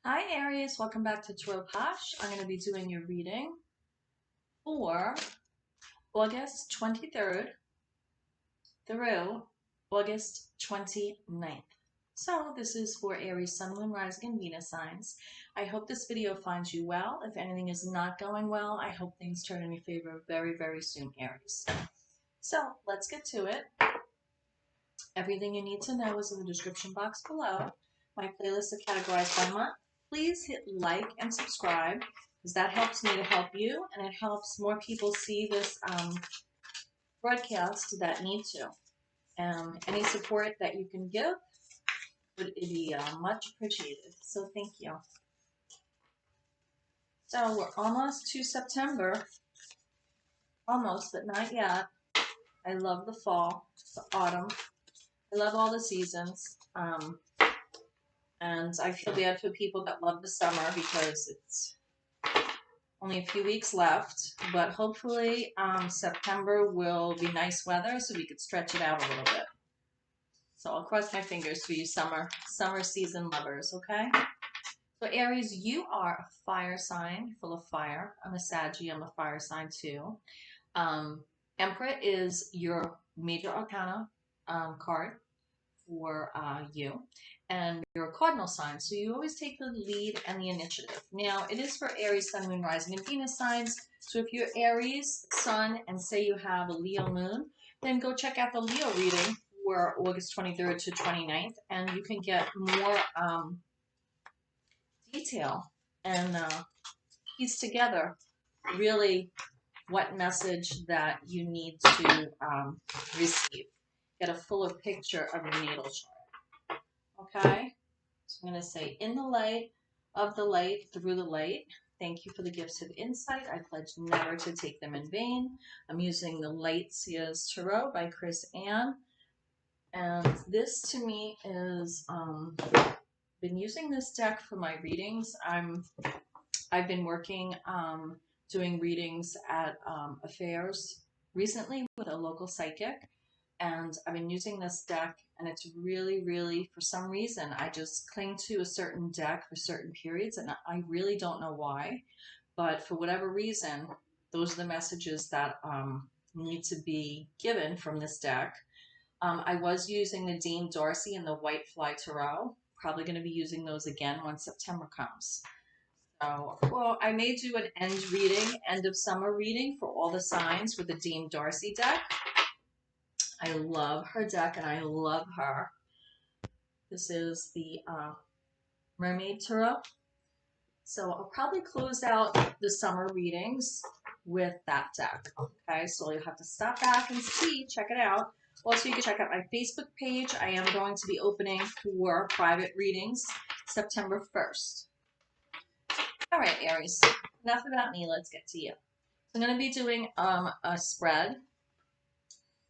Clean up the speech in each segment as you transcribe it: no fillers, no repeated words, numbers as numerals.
Hi Aries, welcome back to TAROTPOSH. I'm going to be doing your reading for August 23rd through August 29th. So this is for Aries, Sun, Moon, Rising, and Venus signs. I hope this video finds you well. If anything is not going well, I hope things turn in your favor very, very soon, Aries. So let's get to it. Everything you need to know is in the description box below. My playlists are categorized by month. Please hit like and subscribe because that helps me to help you and it helps more people see this broadcast that need to. Any support that you can give would be much appreciated. So thank you. So we're almost to September. Almost, but not yet. I love the fall, the autumn. I love all the seasons. And I feel bad for people that love the summer because it's only a few weeks left. But hopefully September will be nice weather so we could stretch it out a little bit. So I'll cross my fingers for you summer season lovers, okay? So Aries, you are a fire sign, full of fire. I'm a Saggy, I'm a fire sign too. Emperor is your major arcana card for you, and you're a cardinal sign, so you always take the lead and the initiative. Now, it is for Aries, Sun, Moon, Rising, and Venus signs, so if you're Aries, Sun, and say you have a Leo Moon, then go check out the Leo reading for August 23rd to 29th, and you can get more detail and piece together really what message that you need to receive. Get a fuller picture of your natal chart. Okay? So I'm going to say, in the light of the light, through the light, thank you for the gifts of insight. I pledge never to take them in vain. I'm using the Light Seers Tarot by Chris Ann. And this to me is, been using this deck for my readings. I've been working, doing readings at affairs recently with a local psychic. And I've been using this deck, and it's really, really, for some reason, I just cling to a certain deck for certain periods, and I really don't know why. But for whatever reason, those are the messages that need to be given from this deck. I was using the Dame Darcy and the White Fly Tarot. Probably going to be using those again when September comes. So, well, I may do an end of summer reading for all the signs with the Dame Darcy deck. I love her deck, and I love her. This is the Mermaid Tarot. So I'll probably close out the summer readings with that deck. Okay, so you'll have to stop back and see, check it out. Also, you can check out my Facebook page. I am going to be opening for private readings September 1st. All right, Aries, enough about me. Let's get to you. So I'm going to be doing a spread.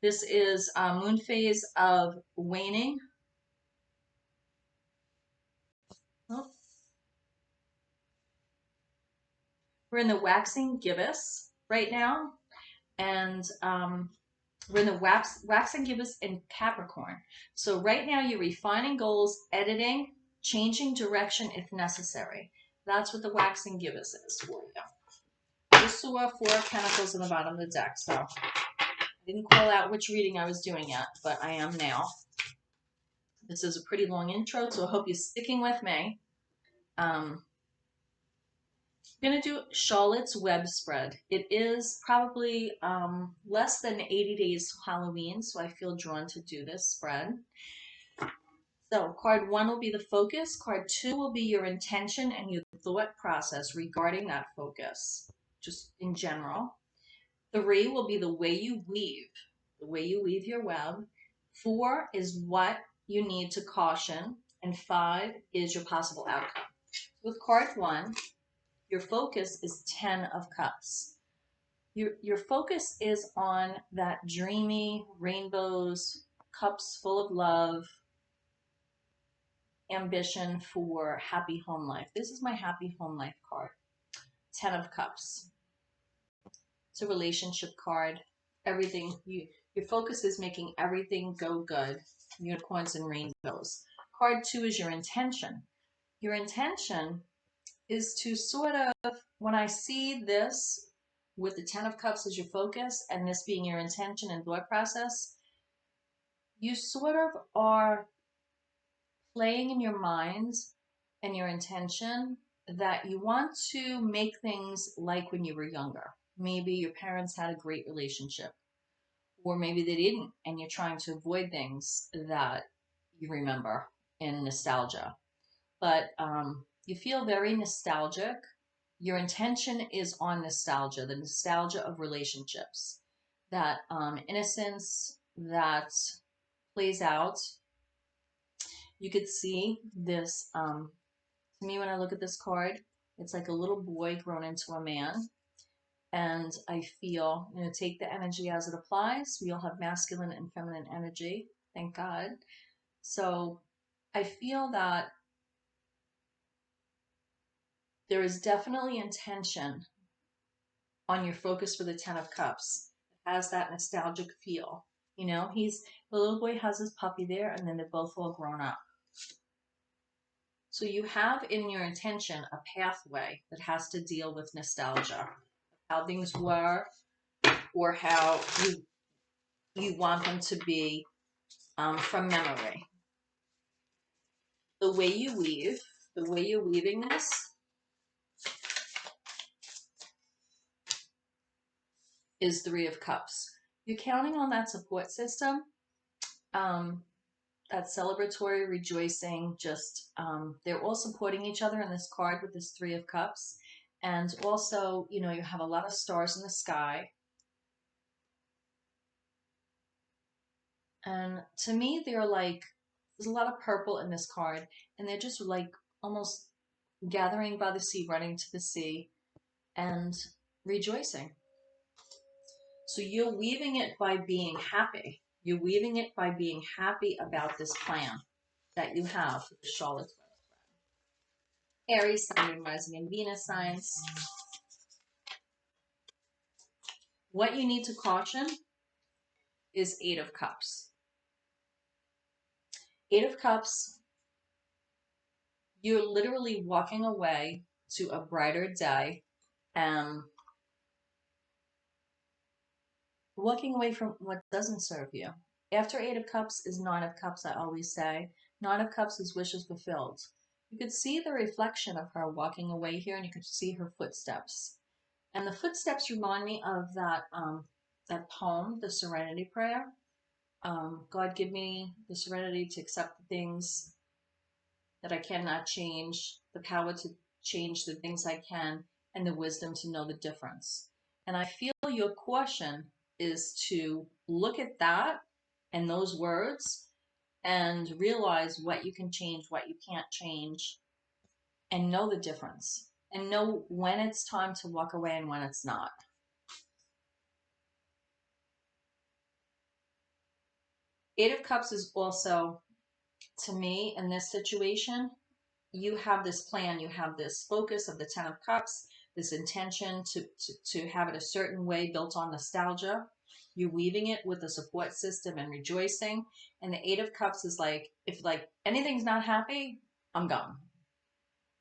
This is moon phase of waning. Oh. We're in the waxing gibbous right now, and we're in the waxing gibbous in Capricorn. So right now you're refining goals, editing, changing direction if necessary. That's what the waxing gibbous is for you. Just saw 4 of Pentacles in the bottom of the deck, so I didn't call out which reading I was doing yet, but I am now. This is a pretty long intro, so I hope you're sticking with me. I'm going to do Charlotte's Web spread. It is probably less than 80 days Halloween, so I feel drawn to do this spread. So card 1 will be the focus. Card 2 will be your intention and your thought process regarding that focus, just in general. 3 will be the way you weave your web. 4 is what you need to caution, and 5 is your possible outcome. With card 1, your focus is 10 of Cups. Your focus is on that dreamy, rainbows, cups full of love, ambition for happy home life. This is my happy home life card. 10 of Cups. It's a relationship card. Everything, your focus is making everything go good. Unicorns and rainbows. Card 2 is your intention. your intention is to sort of, when I see this with the Ten of Cups as your focus and this being your intention and thought process, you sort of are playing in your mind and your intention that you want to make things like when you were younger. Maybe your parents had a great relationship, or maybe they didn't, and you're trying to avoid things that you remember in nostalgia. But you feel very nostalgic. Your intention is on nostalgia, the nostalgia of relationships, that innocence that plays out. You could see this, to me, when I look at this card, it's like a little boy grown into a man. And I feel, take the energy as it applies. We all have masculine and feminine energy, thank God. So I feel that there is definitely intention on your focus for the Ten of Cups. It has that nostalgic feel. The little boy has his puppy there, and then they're both all grown up. So you have in your intention a pathway that has to deal with nostalgia, how things were, or how you want them to be from memory. The way you're weaving this, is Three of Cups. You're counting on that support system, that celebratory, rejoicing, just they're all supporting each other in this card with this Three of Cups. And also, you have a lot of stars in the sky. And to me, they're like, there's a lot of purple in this card, and they're just like almost gathering by the sea, running to the sea, and rejoicing. So you're weaving it by being happy. You're weaving it by being happy about this plan that you have for the Charlotte's Web. Aries, Sun, Moon, Rising, and Venus signs. What you need to caution is Eight of Cups. Eight of Cups, you're literally walking away to a brighter day and walking away from what doesn't serve you. After Eight of Cups is Nine of Cups, I always say. Nine of Cups is wishes fulfilled. You could see the reflection of her walking away here, and you could see her footsteps. And the footsteps remind me of that poem, the Serenity Prayer. God, give me the serenity to accept the things that I cannot change, the power to change the things I can, and the wisdom to know the difference. And I feel your caution is to look at that and those words and realize what you can change, what you can't change, and know the difference. And know when it's time to walk away and when it's not. Eight of Cups is also, to me, in this situation, you have this plan, you have this focus of the Ten of Cups, this intention to have it a certain way built on nostalgia. You're weaving it with a support system and rejoicing. And the Eight of Cups is like, if like anything's not happy, I'm gone.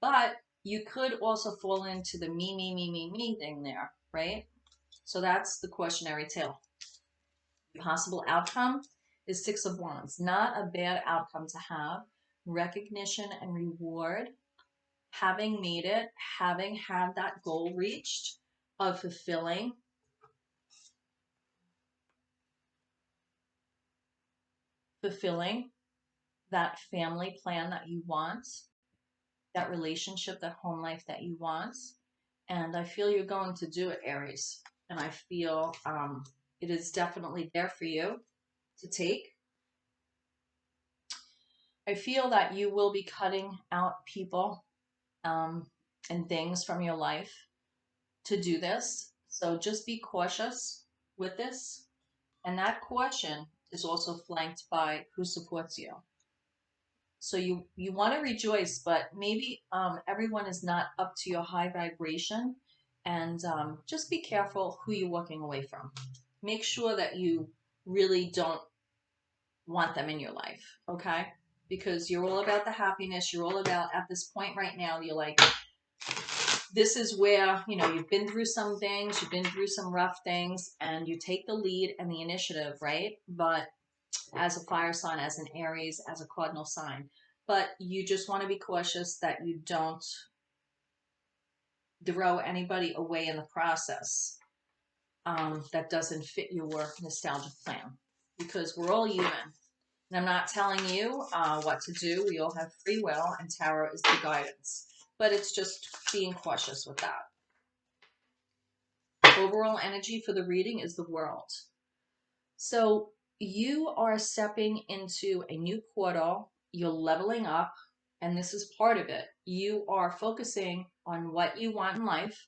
But you could also fall into the me thing there, right? So that's the cautionary tale. Possible outcome is Six of Wands. Not a bad outcome to have. Recognition and reward. Having made it, having had that goal reached of fulfilling that family plan that you want, that relationship, that home life that you want. And I feel you're going to do it, Aries. And I feel it is definitely there for you to take. I feel that you will be cutting out people and things from your life to do this. So just be cautious with this. And that caution is also flanked by who supports you. So you want to rejoice, but maybe everyone is not up to your high vibration. And just be careful who you're walking away from. Make sure that you really don't want them in your life, okay? because you're all about the happiness. You're all about, at this point right now, you're like, this is where, you know, you've been through some things, you've been through some rough things, and you take the lead and the initiative, right? But as a fire sign, as an Aries, as a cardinal sign. But you just want to be cautious that you don't throw anybody away in the process that doesn't fit your nostalgic plan, because we're all human. And I'm not telling you what to do. We all have free will, and tarot is the guidance. But it's just being cautious with that. Overall energy for the reading is the World. So you are stepping into a new portal. You're leveling up, and this is part of it. You are focusing on what you want in life,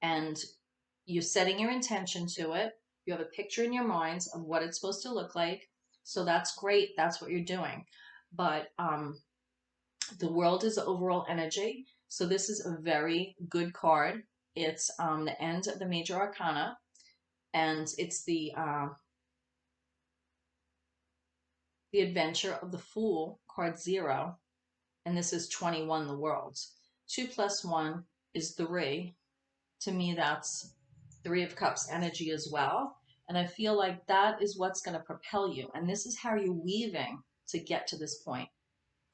and you're setting your intention to it. You have a picture in your minds of what it's supposed to look like. So that's great. That's what you're doing. But the World is overall energy. So this is a very good card. It's the end of the major arcana, and it's the adventure of the Fool, card 0. And this is 21, the World. 2 plus 1 is 3. To me, that's 3 of Cups energy as well. And I feel like that is what's going to propel you. And this is how you're weaving to get to this point.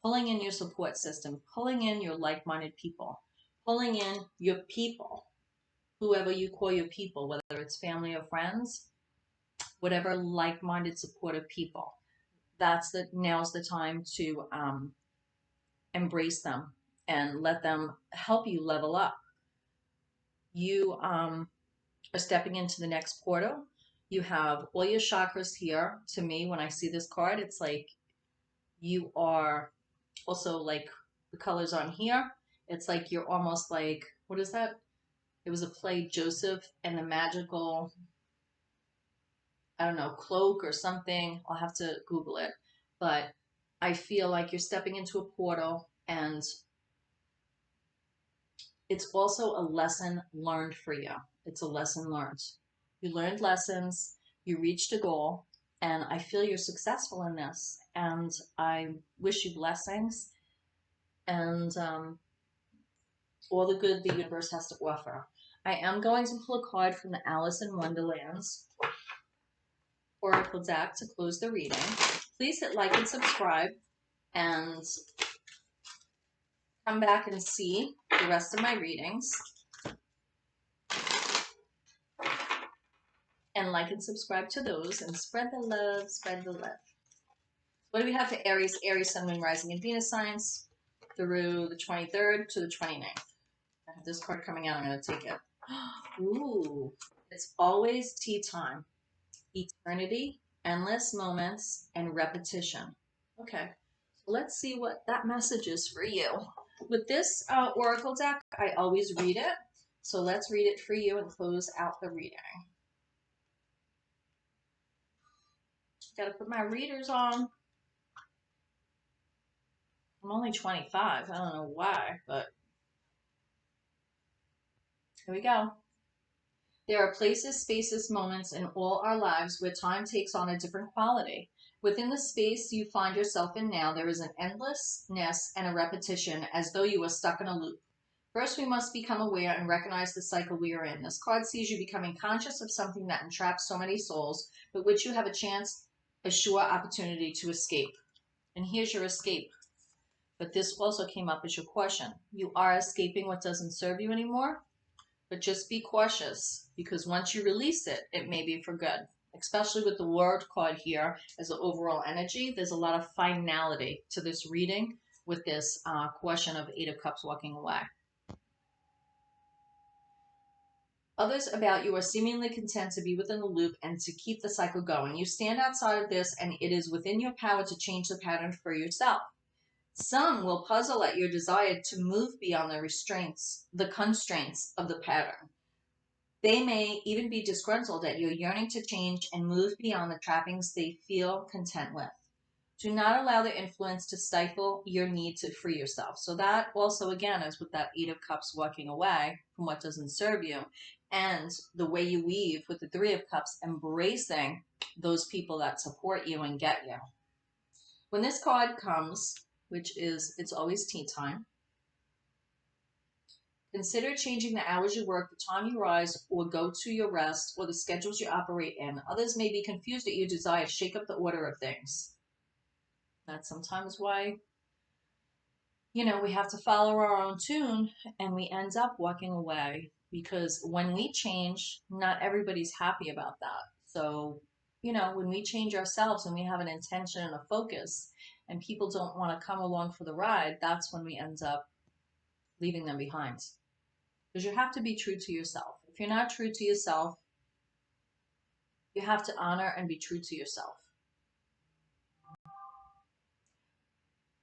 Pulling in your support system, pulling in your like-minded people, pulling in your people, whoever you call your people, whether it's family or friends, whatever like-minded supportive people. Now's the time to embrace them and let them help you level up. You are stepping into the next portal. You have all your chakras here. To me, when I see this card, it's like you are also like the colors on here. It's like you're almost like, what is that? It was a play, Joseph and the Magical, I don't know, cloak or something. I'll have to Google it. But I feel like you're stepping into a portal, and it's also a lesson learned for you. It's a lesson learned. You learned lessons, you reached a goal, and I feel you're successful in this. And I wish you blessings and all the good the universe has to offer. I am going to pull a card from the Alice in Wonderland's Oracle deck to close the reading. Please hit like and subscribe, and come back and see the rest of my readings. And like and subscribe to those, and spread the love, spread the love. What do we have for Aries? Aries, Sun, Moon, Rising, and Venus signs through the 23rd to the 29th. I have this card coming out. I'm going to take it. Ooh, it's always tea time. Eternity, endless moments, and repetition. Okay, so let's see what that message is for you. With this Oracle deck, I always read it. So let's read it for you and close out the reading. Gotta put my readers on. I'm only 25. I don't know why, but here we go. There are places, spaces, moments in all our lives where time takes on a different quality. Within the space you find yourself in now, there is an endlessness and a repetition, as though you were stuck in a loop. First, we must become aware and recognize the cycle we are in. This card sees you becoming conscious of something that entraps so many souls, but which you have a sure opportunity to escape. And here's your escape. But this also came up as your question. You are escaping what doesn't serve you anymore, but just be cautious, because once you release it, it may be for good. Especially with the Word card here as the overall energy, there's a lot of finality to this reading with this question of 8 of Cups walking away. Others about you are seemingly content to be within the loop and to keep the cycle going. You stand outside of this, and it is within your power to change the pattern for yourself. Some will puzzle at your desire to move beyond the constraints of the pattern. They may even be disgruntled at your yearning to change and move beyond the trappings they feel content with. Do not allow the influence to stifle your need to free yourself. So that also, again, is with that 8 of Cups walking away from what doesn't serve you, and the way you weave with the 3 of Cups, embracing those people that support you and get you. When this card comes, which is, it's always tea time, consider changing the hours you work, the time you rise or go to your rest, or the schedules you operate in. Others may be confused at your desire to shake up the order of things. That's sometimes why, you know, we have to follow our own tune and we end up walking away, because when we change, not everybody's happy about that. So, you know, when we change ourselves and we have an intention and a focus and people don't want to come along for the ride, that's when we end up leaving them behind. Because you have to be true to yourself. If you're not true to yourself, you have to honor and be true to yourself.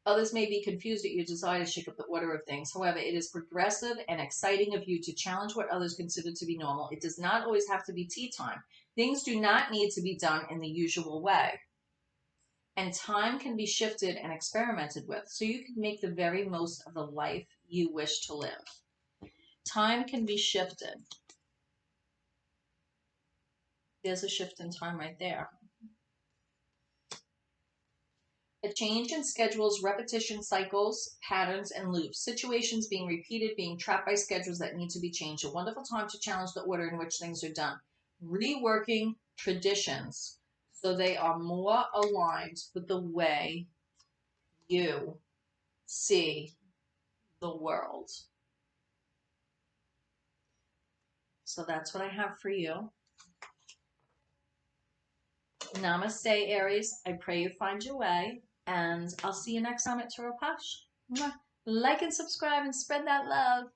Others may be confused at your desire to shake up the order of things. However, it is progressive and exciting of you to challenge what others consider to be normal. It does not always have to be tea time. Things do not need to be done in the usual way. And time can be shifted and experimented with, so you can make the very most of the life you wish to live. Time can be shifted. There's a shift in time right there. A change in schedules, repetition, cycles, patterns, and loops. Situations being repeated, being trapped by schedules that need to be changed. A wonderful time to challenge the order in which things are done. Reworking traditions so they are more aligned with the way you see the world. So that's what I have for you. Namaste, Aries. I pray you find your way, and I'll see you next time at TAROTPOSH. Like and subscribe and spread that love.